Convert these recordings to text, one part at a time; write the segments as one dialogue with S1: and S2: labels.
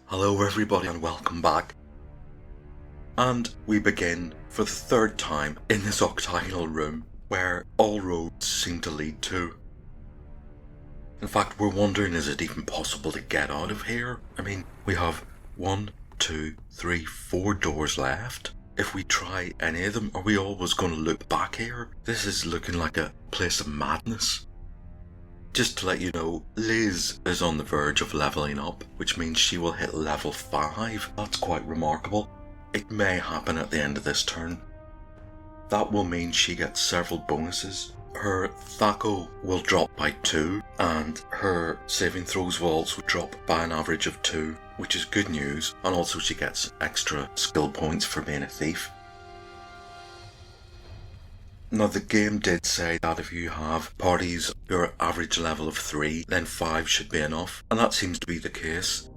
S1: Hello everybody and welcome back. And we begin for the third time in this octagonal room where all roads seem to lead to. In fact, we're wondering, is it even possible to get out of here? I mean, we have 1, 2, 3, 4 doors left. If we try any of them, are we always going to loop back here? This is looking like a place of madness. Just to let you know, Liz is on the verge of leveling up, which means she will hit level 5. That's quite remarkable. It may happen at the end of this turn. That will mean she gets several bonuses. Her Thaco will drop by 2, and her saving throws will also drop by an average of 2, which is good news, and also she gets extra skill points for being a thief. Now, the game did say that if you have parties who are average level of 3, then 5 should be enough, and that seems to be the case.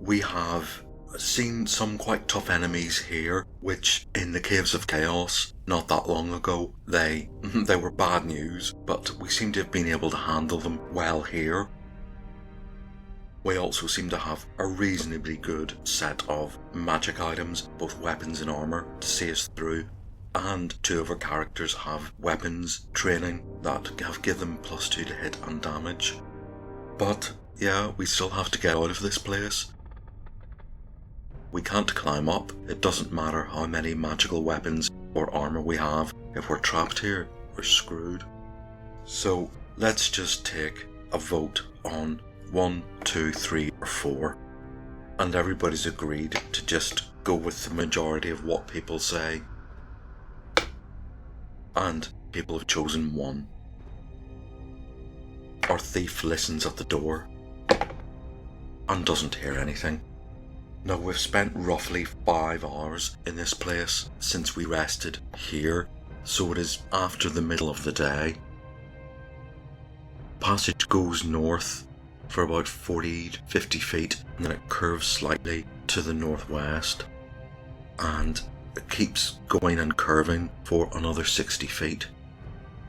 S1: We have seen some quite tough enemies here, which in the Caves of Chaos, not that long ago, they were bad news, but we seem to have been able to handle them well here. We also seem to have a reasonably good set of magic items, both weapons and armour, to see us through. And 2 of our characters have weapons training that have given them +2 to hit and damage. But yeah, we still have to get out of this place. We can't climb up. It doesn't matter how many magical weapons or armour we have. If we're trapped here, we're screwed. So let's just take a vote on 1, 2, 3 or 4. And everybody's agreed to just go with the majority of what people say. And people have chosen 1. Our thief listens at the door and doesn't hear anything. Now, we've spent roughly 5 hours in this place since we rested here, so it is after the middle of the day. Passage goes north for about 40 to 50 feet, and then it curves slightly to the northwest, and it keeps going and curving for another 60 feet.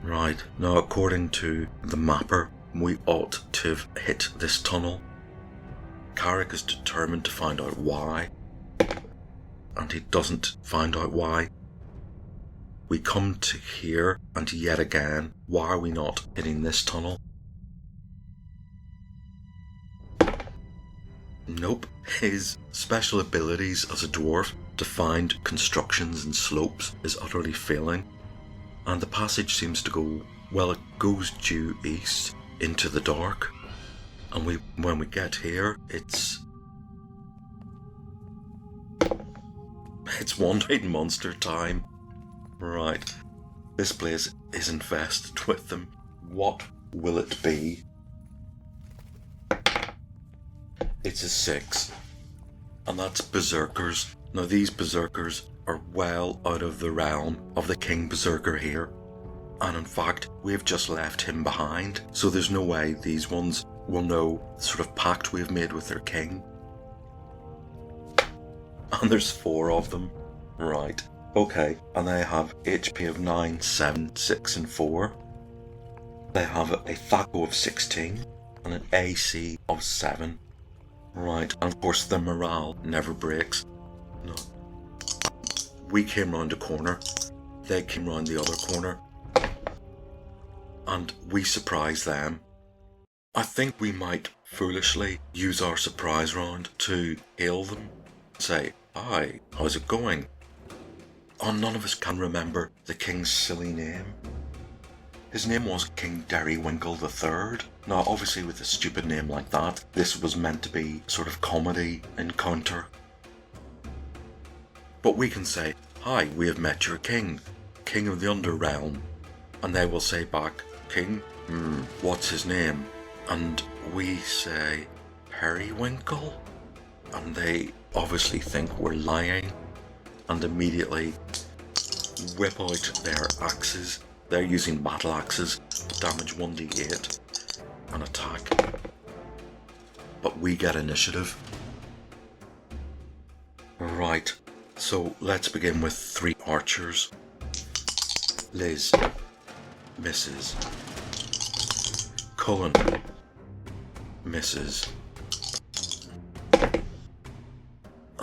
S1: Right, now according to the mapper, we ought to have hit this tunnel. Carrick is determined to find out why, and he doesn't find out why. We come to here, and yet again, why are we not hitting this tunnel? Nope, his special abilities as a dwarf to find constructions and slopes is utterly failing, and the passage seems to go, well, it goes due east into the dark, and when we get here, it's Wandering Monster time. Right, this place is infested with them. What will it be? It's a 6, and that's berserkers. Now, these berserkers are well out of the realm of the King Berserker here, and in fact we've just left him behind, so there's no way these ones will know the sort of pact we've made with their king. And there's 4 of them. Right, okay, and they have HP of 9, 7, 6 and 4. They have a Thaco of 16 and an AC of 7. Right, and of course the morale never breaks. No. We came round a corner, they came round the other corner, and we surprised them. I think we might foolishly use our surprise round to hail them, say, "Hi, how's it going?" Oh, none of us can remember the king's silly name. His name was King Derrywinkle III. Now, obviously with a stupid name like that, this was meant to be sort of comedy encounter. But we can say, "Hi, we have met your king, King of the Underrealm." And they will say back, "King? What's his name?" And we say, "Periwinkle?" And they obviously think we're lying, and immediately whip out their axes. They're using battle axes to damage 1d8 and attack. But we get initiative. Right, so let's begin with 3 archers. Liz misses. Cullen misses.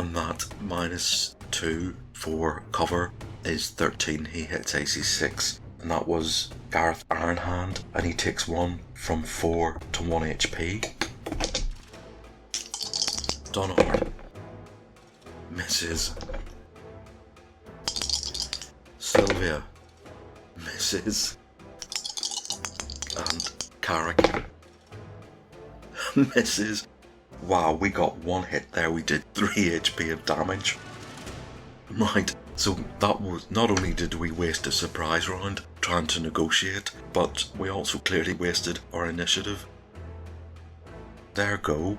S1: and that -2 for cover is 13. He hits AC 6, and that was Gareth Ironhand, and he takes 1 from 4 to 1 HP. Donard misses. Sylvia misses. And Carrick misses. Wow, we got 1 hit there. We did 3 HP of damage. Right, so that was, not only did we waste a surprise round trying to negotiate, but we also clearly wasted our initiative. There go.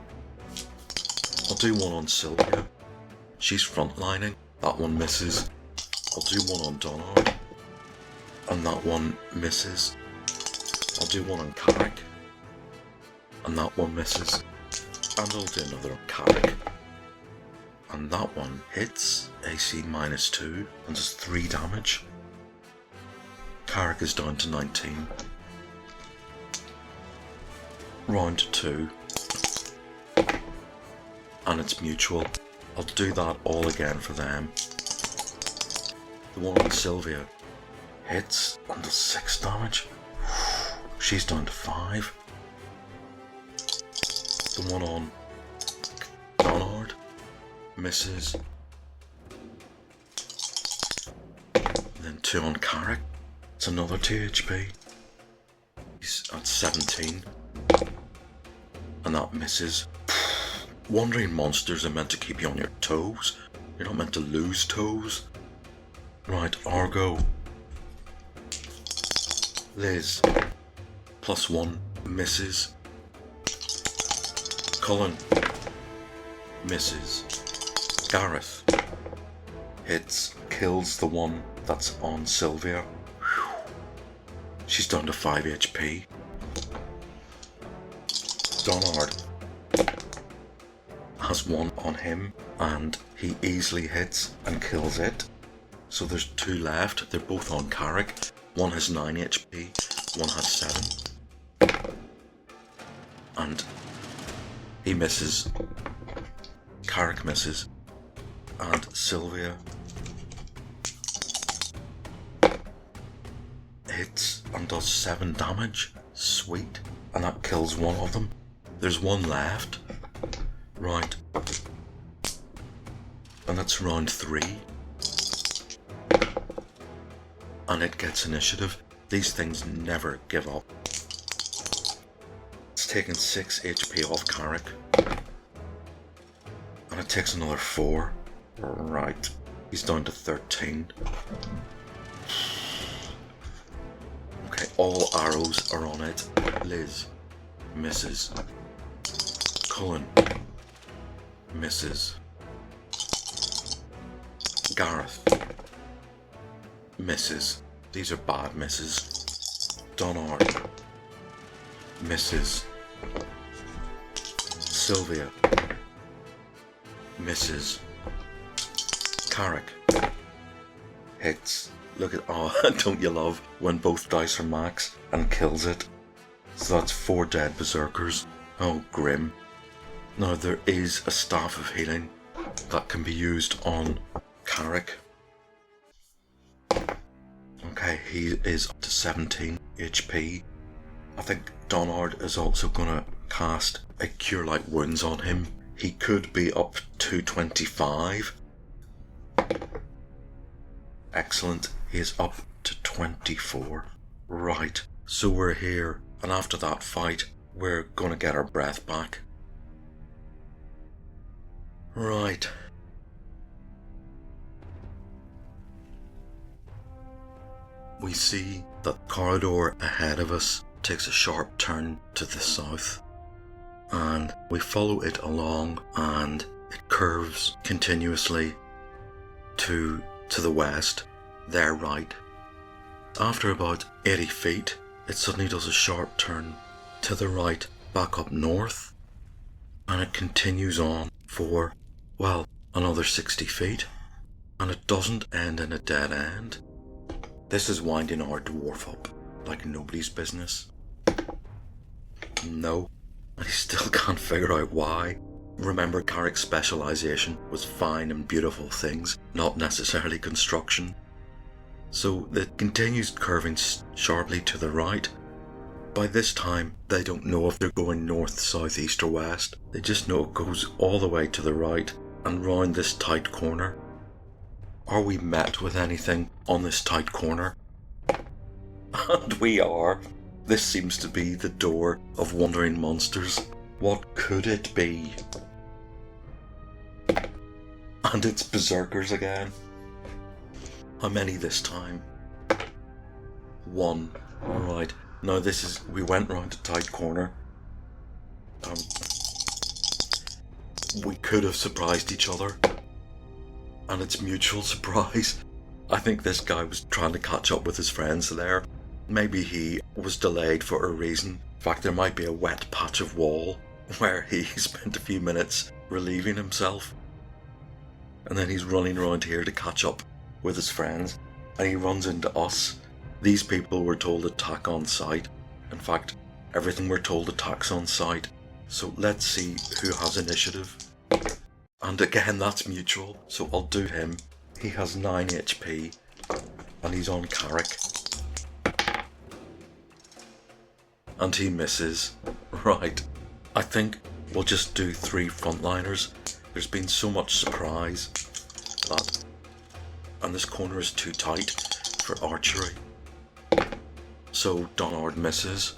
S1: I'll do 1 on Sylvia. She's frontlining. That one misses. I'll do 1 on Donard. And that one misses. I'll do 1 on Carrick. And that one misses. And I'll do another on Carrick. And that one hits AC -2 and does 3 damage. Carrick is down to 19. Round 2. And it's mutual. I'll do that all again for them. The one on Sylvia hits and does 6 damage. She's down to 5. The one on Donard misses. And then 2 on Carrick. It's another 2 HP. He's at 17. And that misses. Wandering monsters are meant to keep you on your toes. You're not meant to lose toes. Right, Argo. Liz. +1 misses. Cullen misses. Gareth hits, kills the one that's on Sylvia. Whew. She's down to 5 HP. Donard has 1 on him, and he easily hits and kills it. So there's 2 left. They're both on Carrick. 1 has 9 HP, 1 has 7. And he misses. Carrick misses. And Sylvia hits and does 7 damage. Sweet. And that kills 1 of them. There's 1 left. Right. And that's round 3. And it gets initiative. These things never give up. It's taken 6 HP off Carrick. And it takes another 4. Right. He's down to 13. Okay, all arrows are on it. Liz misses. Cullen misses. Gareth misses. These are bad misses. Donard misses. Sylvia misses. Carrick hits. Look at, oh, don't you love when both dice are max and kills it? So that's 4 dead berserkers. Oh, grim. Now there is a staff of healing that can be used on Carrick. Okay, he is up to 17 HP. I think Donard is also gonna cast a Cure Light Wounds on him. He could be up to 25. Excellent, he is up to 24. Right, so we're here, and after that fight, we're gonna get our breath back. Right. We see that the corridor ahead of us takes a sharp turn to the south, and we follow it along, and it curves continuously to the west, their right. After about 80 feet, it suddenly does a sharp turn to the right, back up north, and it continues on for, well, another 60 feet, and it doesn't end in a dead end. This is winding our dwarf up like nobody's business. No, and he still can't figure out why. Remember, Carrick's specialisation was fine and beautiful things, not necessarily construction. So it continues curving sharply to the right. By this time, they don't know if they're going north, south, east or west. They just know it goes all the way to the right and round this tight corner. Are we met with anything on this tight corner? And we are. This seems to be the door of wandering monsters. What could it be? And it's berserkers again. How many this time? 1. Alright. Now this is, we went round a tight corner. We could have surprised each other. And it's mutual surprise. I think this guy was trying to catch up with his friends there. Maybe he was delayed for a reason. In fact, there might be a wet patch of wall where he spent a few minutes relieving himself. And then he's running around here to catch up with his friends. And he runs into us. These people were told attack on sight. In fact, everything we're told attacks on sight. So let's see who has initiative. And again, that's mutual. So I'll do him. He has 9 HP. And he's on Carrick. And he misses. Right. I think we'll just do 3 frontliners. There's been so much surprise. And this corner is too tight for archery. So Donard misses.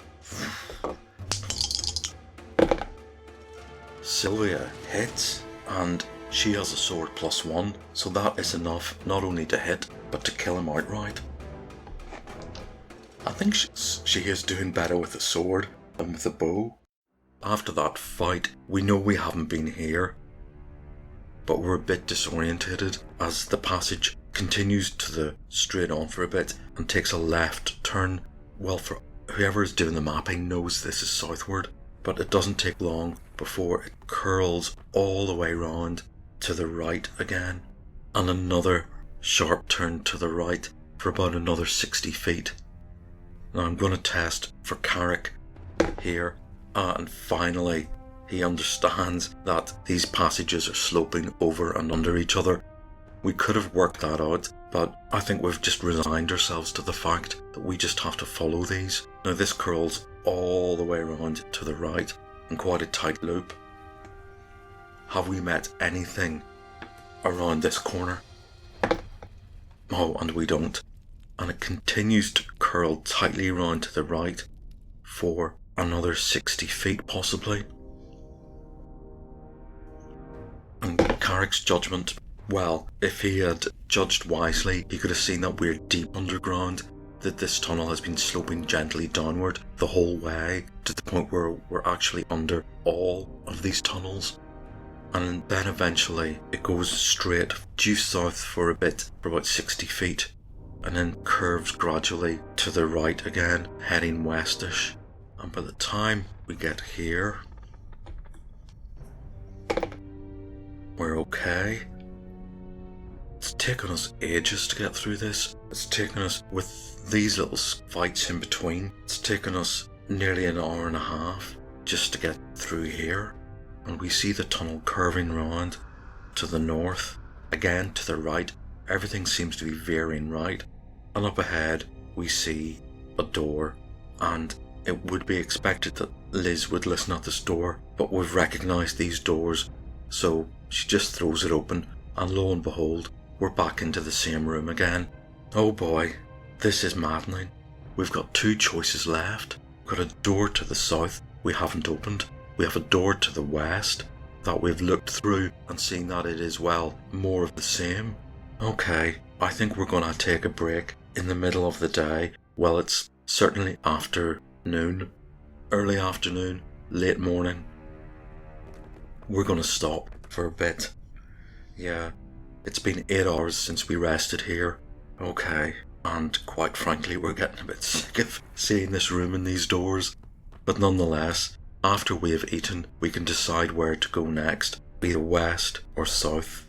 S1: Sylvia hits, and she has a sword +1, so that is enough not only to hit, but to kill him outright. I think she is doing better with the sword than with the bow. After that fight, we know we haven't been here, but we're a bit disorientated as the passage continues to the straight on for a bit and takes a left turn. Well, for whoever is doing the mapping knows this is southward, but it doesn't take long before it curls all the way round to the right again, and another sharp turn to the right for about another 60 feet. Now I'm going to test for Carrick here, and finally he understands that these passages are sloping over and under each other. We could have worked that out, but I think we've just resigned ourselves to the fact that we just have to follow these. Now this curls all the way around to the right in quite a tight loop. Have we met anything around this corner? Oh, and we don't. And it continues to curl tightly around to the right for another 60 feet possibly. And Carrick's judgment, well, if he had judged wisely, he could have seen that we're deep underground, that this tunnel has been sloping gently downward the whole way to the point where we're actually under all of these tunnels. And then eventually it goes straight due south for a bit, for about 60 feet, and then curves gradually to the right again, heading westish. And by the time we get here, we're okay. It's taken us ages to get through this. It's taken us, with these little fights in between, it's taken us nearly an hour and a half just to get through here. And we see the tunnel curving round to the north, again to the right. Everything seems to be veering right. And up ahead we see a door, and it would be expected that Liz would listen at this door, but we've recognised these doors, so she just throws it open, and lo and behold, we're back into the same room again. Oh boy, this is maddening. We've got 2 choices left. We've got a door to the south we haven't opened. We have a door to the west that we've looked through and seen that it is, well, more of the same. Okay, I think we're gonna take a break in the middle of the day. Well, it's certainly afternoon, early afternoon, late morning. We're gonna stop for a bit. Yeah, it's been 8 hours since we rested here. Okay, and quite frankly, we're getting a bit sick of seeing this room and these doors. But nonetheless, after we have eaten, we can decide where to go next, either west or south.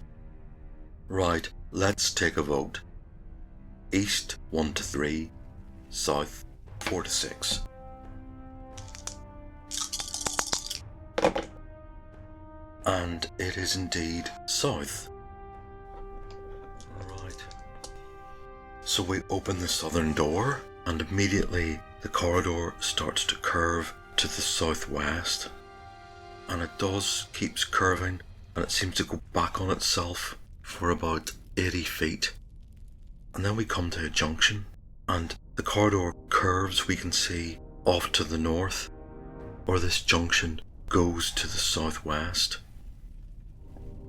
S1: Right, let's take a vote. East 1 to 3, south 4 to 6. And it is indeed south. Alright. So we open the southern door, and immediately the corridor starts to curve to the southwest. And it keeps curving, and it seems to go back on itself for about 80 feet. And then we come to a junction, and the corridor curves, we can see, off to the north, or this junction goes to the southwest.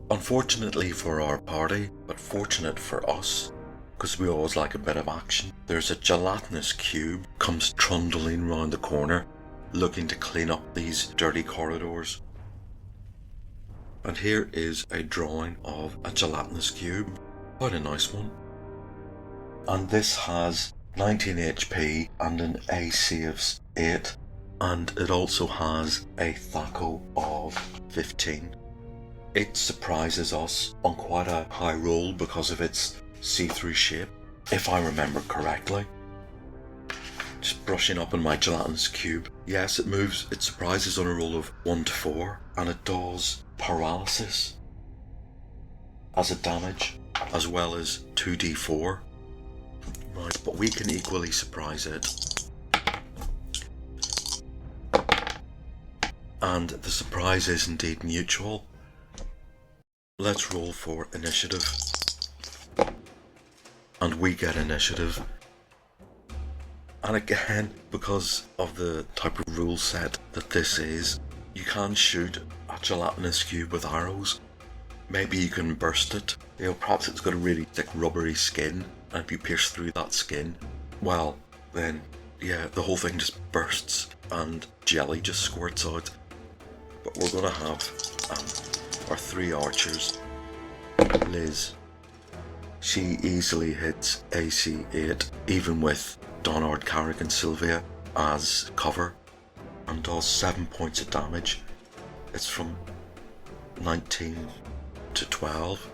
S1: Unfortunately for our party, but fortunate for us, because we always like a bit of action, there's a gelatinous cube comes trundling round the corner, looking to clean up these dirty corridors. And here is a drawing of a gelatinous cube, quite a nice one. And this has 19 HP and an AC of 8, and it also has a THAC0 of 15. It surprises us on quite a high roll because of its see-through shape, if I remember correctly. Just brushing up on my gelatinous cube. Yes, it moves, it surprises on a roll of 1 to 4, and it does paralysis as a damage, as well as 2d4. Right, but we can equally surprise it. And the surprise is indeed mutual. Let's roll for initiative. And we get initiative. And again, because of the type of rule set that this is, you can shoot a gelatinous cube with arrows. Maybe you can burst it. Perhaps it's got a really thick rubbery skin, and if you pierce through that skin, well, then, the whole thing just bursts and jelly just squirts out. But we're gonna have our 3 archers. Liz, she easily hits AC 8, even with Donard, Carrick and Sylvia as cover, and does 7 points of damage. It's from 19 to 12.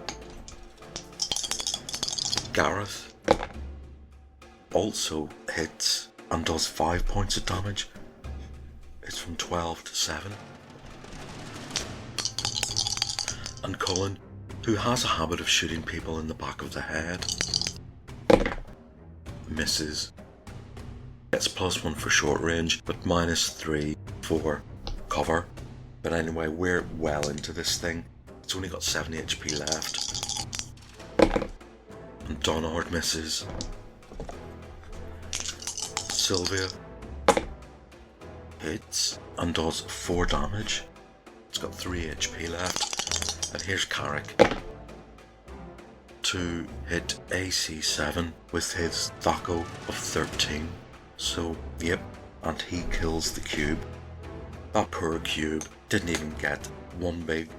S1: Gareth also hits and does 5 points of damage. It's from 12 to 7. And Cullen, who has a habit of shooting people in the back of the head, misses. Gets +1 for short range, but -3 for cover. But anyway, we're well into this thing. It's only got 7 HP left. And Donard misses. Sylvia hits and does 4 damage. It's got 3 HP left. And here's Carrick to hit AC 7 with his THAC0 of 13. So, yep, and he kills the cube. That poor cube didn't even get one big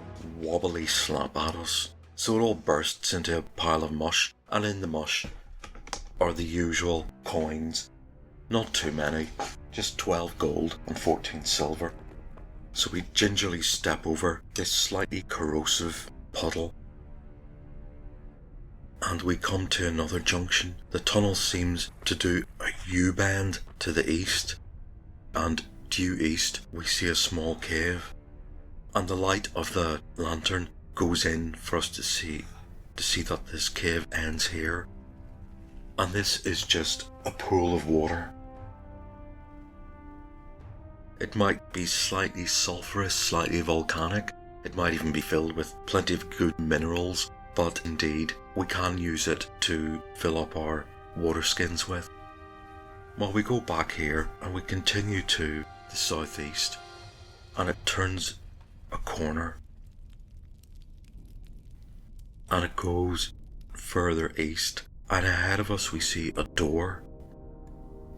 S1: wobbly slap at us. So it all bursts into a pile of mush, and in the mush are the usual coins. Not too many, just 12 gold and 14 silver. So we gingerly step over this slightly corrosive puddle, and we come to another junction. The tunnel seems to do a U-bend to the east, and due east we see a small cave, and the light of the lantern goes in for us to see that this cave ends here, and this is just a pool of water. It might be slightly sulphurous, slightly volcanic. It might even be filled with plenty of good minerals, but indeed, we can use it to fill up our water skins with. Well, we go back here and we continue to the southeast, and it turns a corner, and it goes further east, and ahead of us we see a door.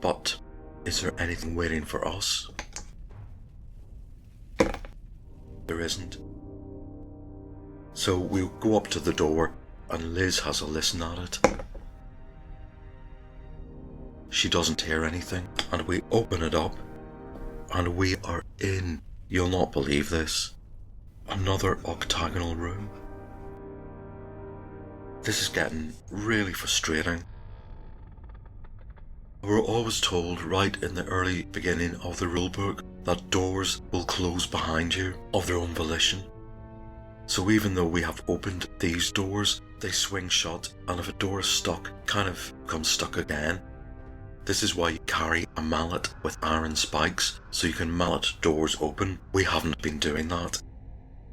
S1: But is there anything waiting for us? There isn't. So we'll go up to the door, and Liz has a listen at it. She doesn't hear anything, and we open it up, and we are in, you'll not believe this, another octagonal room. This is getting really frustrating. We're always told right in the early beginning of the rulebook that doors will close behind you of their own volition. So even though we have opened these doors, they swing shut, and if a door is stuck, kind of comes stuck again. This is why you carry a mallet with iron spikes, so you can mallet doors open. We haven't been doing that.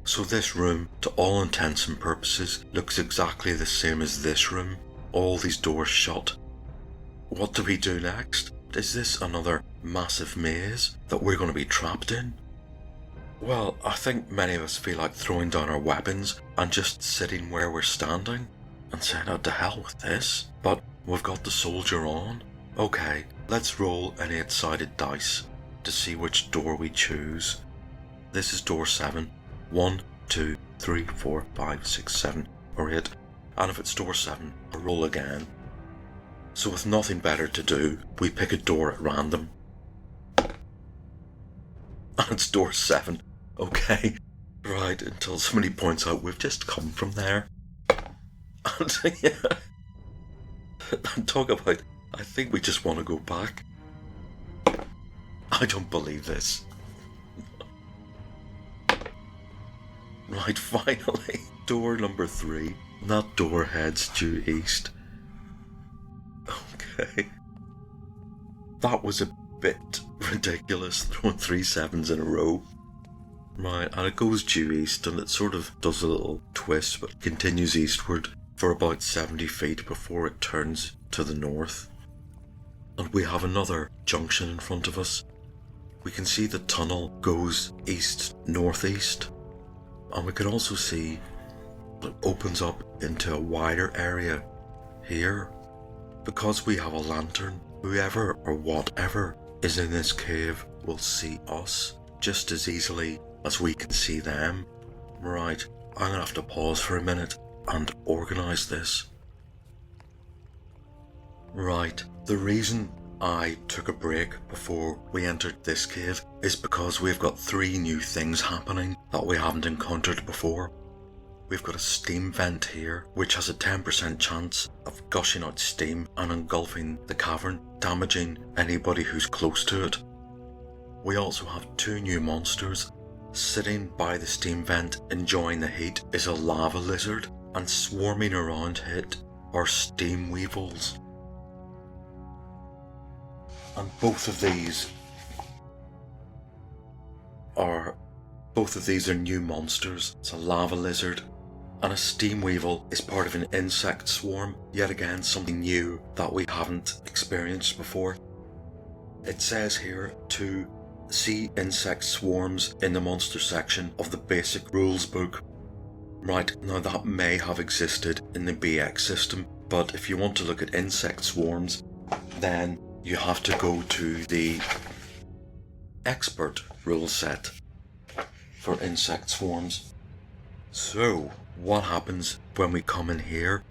S1: So this room, to all intents and purposes, looks exactly the same as this room. All these doors shut. What do we do next? Is this another massive maze that we're going to be trapped in? Well, I think many of us feel like throwing down our weapons and just sitting where we're standing and saying, "Oh, to hell with this." But we've got the soldier on. Okay, let's roll an 8-sided dice to see which door we choose. This is door 7. 1, 2, 3, 4, 5, 6, 7, or 8. And if it's door 7, I roll again. So with nothing better to do, we pick a door at random. And it's door 7. Okay, right, until somebody points out we've just come from there. And yeah, and talk about, I think we just want to go back. I don't believe this. Right, finally, door number 3. That door heads due east. Okay. That was a bit ridiculous, throwing 3 7s in a row. Right, and it goes due east, and it sort of does a little twist, but continues eastward for about 70 feet before it turns to the north. And we have another junction in front of us. We can see the tunnel goes east-northeast, and we can also see it opens up into a wider area here. Because we have a lantern, whoever or whatever is in this cave will see us just as easily as we can see them. Right, I'm gonna have to pause for a minute and organise this. Right, the reason I took a break before we entered this cave is because we've got 3 new things happening that we haven't encountered before. We've got a steam vent here, which has a 10% chance of gushing out steam and engulfing the cavern, damaging anybody who's close to it. We also have 2 new monsters. Sitting by the steam vent enjoying the heat is a lava lizard, and swarming around it are steam weevils. And both of these are new monsters. It's a lava lizard and a steam weevil is part of an insect swarm, yet again something new that we haven't experienced before. It says here to see insect swarms in the monster section of the basic rules book. Right, now that may have existed in the BX system, but if you want to look at insect swarms, then you have to go to the expert rule set for insect swarms. So, what happens when we come in here?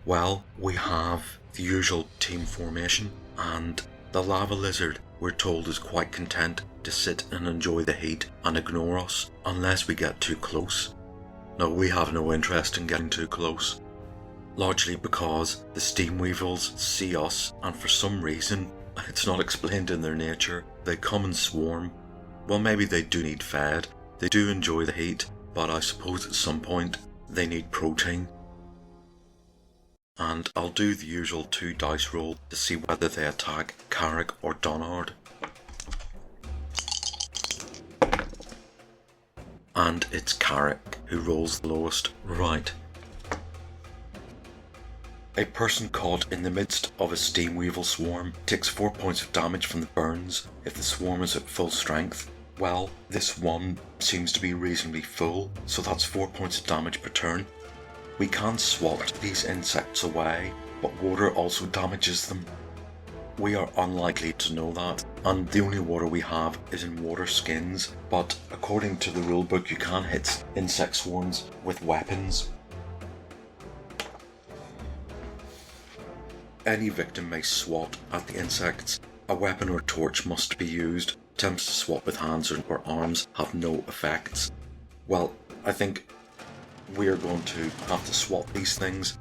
S1: Well, we have the usual team formation, and the lava lizard, we're told, is quite content to sit and enjoy the heat and ignore us unless we get too close. Now, we have no interest in getting too close, largely because the steam weevils see us, and for some reason, it's not explained in their nature, they come and swarm. Well, maybe they do need fed, they do enjoy the heat, but I suppose at some point they need protein. And I'll do the usual 2 dice roll to see whether they attack Carrick or Donard. And it's Carrick who rolls the lowest. Right. A person caught in the midst of a steam weevil swarm takes 4 points of damage from the burns if the swarm is at full strength. Well, this one seems to be reasonably full, so that's 4 points of damage per turn. We can swat these insects away, but water also damages them. We are unlikely to know that, and the only water we have is in water skins, but according to the rulebook you can hit insect swarms with weapons. Any victim may swat at the insects. A weapon or torch must be used. Attempts to swat with hands or arms have no effects. Well, I think we're going to have to swat these things.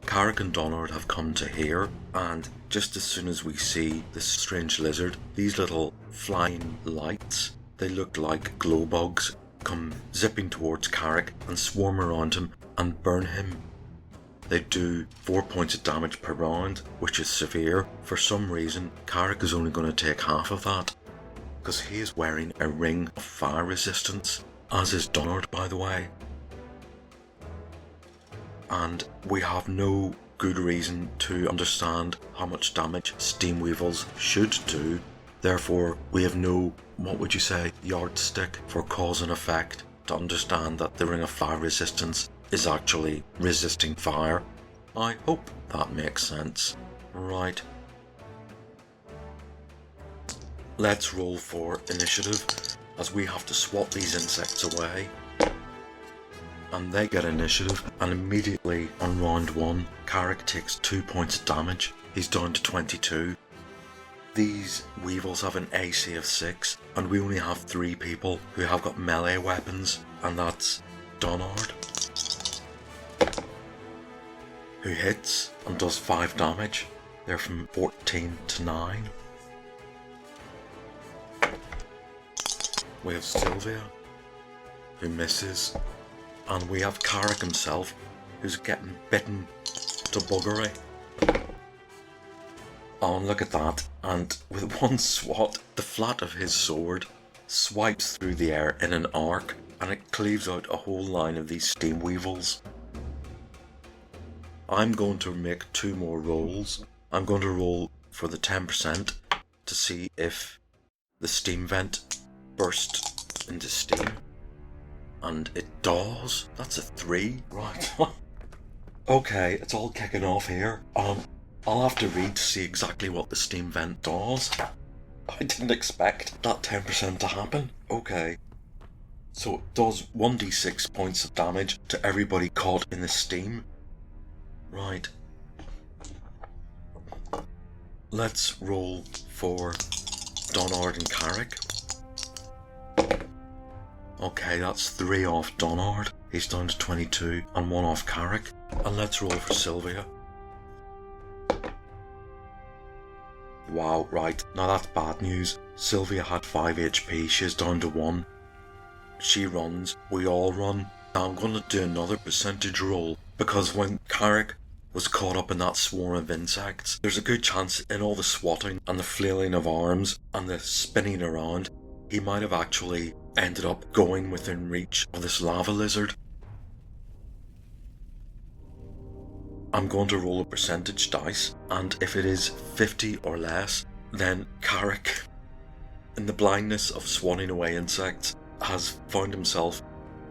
S1: Carrick and Donard have come to here, and just as soon as we see this strange lizard, these little flying lights, they look like glow bugs, come zipping towards Carrick and swarm around him and burn him. They do 4 points of damage per round, which is severe. For some reason, Carrick is only going to take half of that, because he is wearing a ring of fire resistance, as is Donard, by the way. And we have no good reason to understand how much damage Steam Weevils should do. Therefore, we have no, what would you say, yardstick for cause and effect to understand that the ring of fire resistance is actually resisting fire. I hope that makes sense. Right. Let's roll for initiative, as we have to swat these insects away. And they get initiative, and immediately on round 1, Carrick takes 2 points of damage. He's down to 22. These weevils have an AC of 6, and we only have 3 people who have got melee weapons, and that's Donard, who hits and does 5 damage. They're from 14 to 9. We have Sylvia, who misses, and we have Carrick himself, who's getting bitten to buggery. Oh, and look at that, and with one swat, the flat of his sword swipes through the air in an arc, and it cleaves out a whole line of these steam weevils. I'm going to make 2 more rolls. I'm going to roll for the 10% to see if the steam vent bursts into steam. And it does. That's a 3. Right. Okay, it's all kicking off here. I'll have to read to see exactly what the steam vent does. I didn't expect that 10% to happen. Okay. So it does 1d6 points of damage to everybody caught in the steam. Right. Let's roll for Donard and Carrick. Okay, that's 3 off Donard. He's down to 22, and 1 off Carrick. And let's roll for Sylvia. Wow, right. Now that's bad news. Sylvia had 5 HP. She's down to 1. She runs. We all run. Now I'm going to do another percentage roll, because when Carrick was caught up in that swarm of insects, there's a good chance in all the swatting and the flailing of arms and the spinning around, he might have actually ended up going within reach of this lava lizard. I'm going to roll a percentage dice, and if it is 50 or less, then Carrick, in the blindness of swatting away insects, has found himself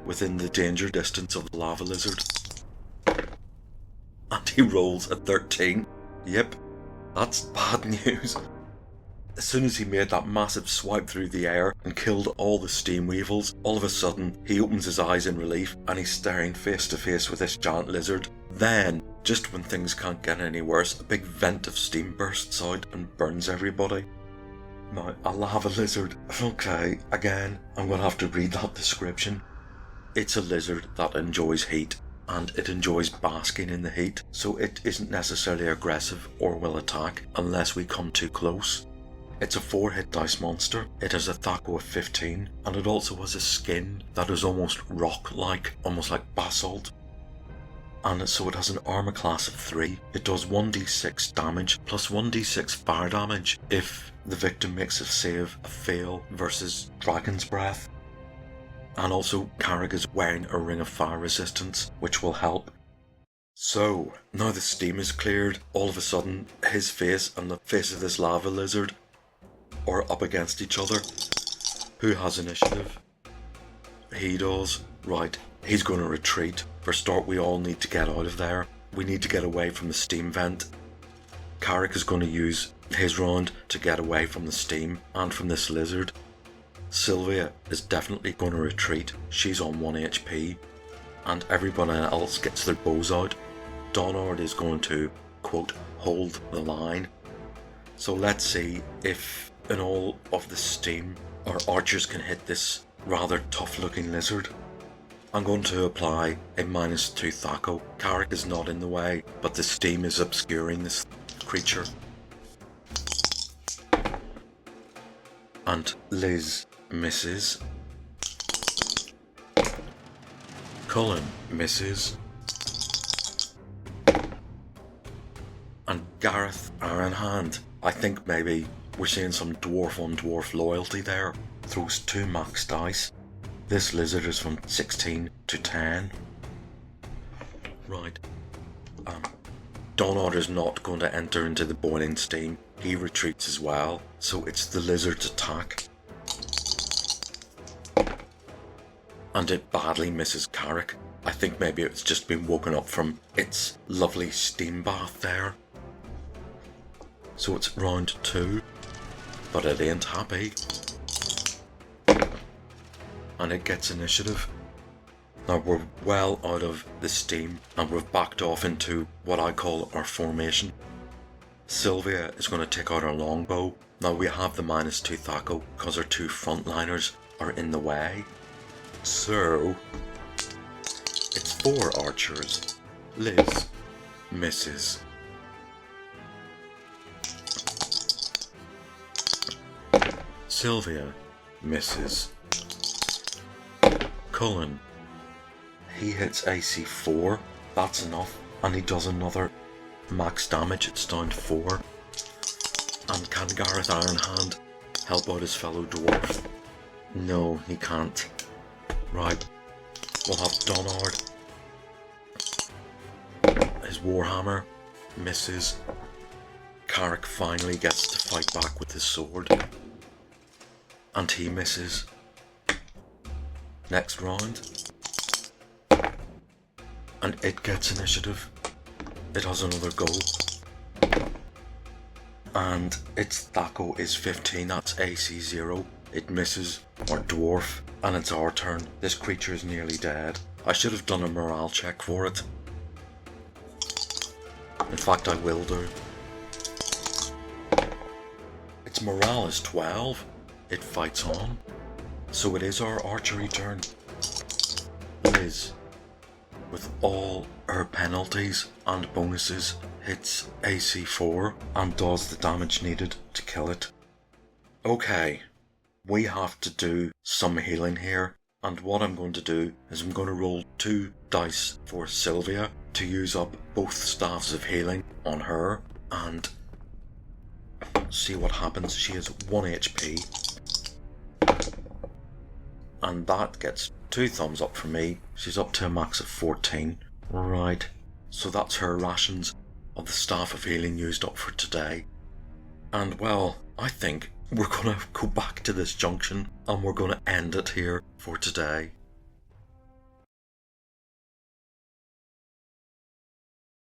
S1: within the danger distance of the lava lizard. And he rolls a 13. Yep, that's bad news. As soon as he made that massive swipe through the air and killed all the steam weevils, all of a sudden he opens his eyes in relief and he's staring face to face with this giant lizard. Then, just when things can't get any worse, a big vent of steam bursts out and burns everybody. Now, a lava lizard. Okay, again, I'm going to have to read that description. It's a lizard that enjoys heat, and it enjoys basking in the heat, so it isn't necessarily aggressive or will attack unless we come too close. It's a 4-hit dice monster. It has a THAC0 of 15, and it also has a skin that is almost rock-like, almost like basalt. And so it has an armor class of 3. It does 1d6 damage plus 1d6 fire damage if the victim makes a save, a fail versus Dragon's Breath. And also Carrick is wearing a ring of fire resistance, which will help. So, now the steam is cleared, all of a sudden his face and the face of this lava lizard are up against each other. Who has initiative? He does. Right, he's going to retreat. For a start, we all need to get out of there. We need to get away from the steam vent. Carrick is going to use his round to get away from the steam and from this lizard. Sylvia is definitely going to retreat. She's on 1 HP. And everybody else gets their bows out. Donard is going to, quote, hold the line. So let's see if in all of the steam our archers can hit this rather tough looking lizard. I'm going to apply a -2 THAC0. Carrick is not in the way, but the steam is obscuring this creature. And Liz misses. Cullen misses. And Gareth Ironhand, I think maybe we're seeing some dwarf on dwarf loyalty there. Throws 2 max dice. This lizard is from 16 to 10. Right. Donard is not going to enter into the boiling steam. He retreats as well. So it's the lizard's attack. And it badly misses Carrick. I think maybe it's just been woken up from its lovely steam bath there. So it's round 2. But it ain't happy. And it gets initiative. Now we're well out of the steam and we've backed off into what I call our formation. Sylvia is going to take out her longbow. Now we have the -2 Thaco because our 2 frontliners are in the way. So it's 4 archers. Liz misses. Sylvia misses. Cullen, he hits AC 4, that's enough, and he does another max damage, it's down to 4. And can Gareth Ironhand help out his fellow dwarf? No, he can't. Right, we'll have Donard. His Warhammer misses. Carrick finally gets to fight back with his sword. And he misses. Next round. And it gets initiative. It has another go. And its Thaco is 15, that's AC 0. It misses our dwarf. And it's our turn. This creature is nearly dead. I should have done a morale check for it. In fact, I will do. Its morale is 12. It fights on. So it is our archery turn. Liz, with all her penalties and bonuses, hits AC 4 and does the damage needed to kill it. Okay, we have to do some healing here, and what I'm going to do is I'm going to roll 2 dice for Sylvia to use up both staves of healing on her and see what happens. She has 1 HP. And that gets 2 thumbs up for me. She's up to a max of 14. Right, so that's her rations of the staff of healing used up for today. And well, I think we're gonna go back to this junction and we're gonna end it here for today.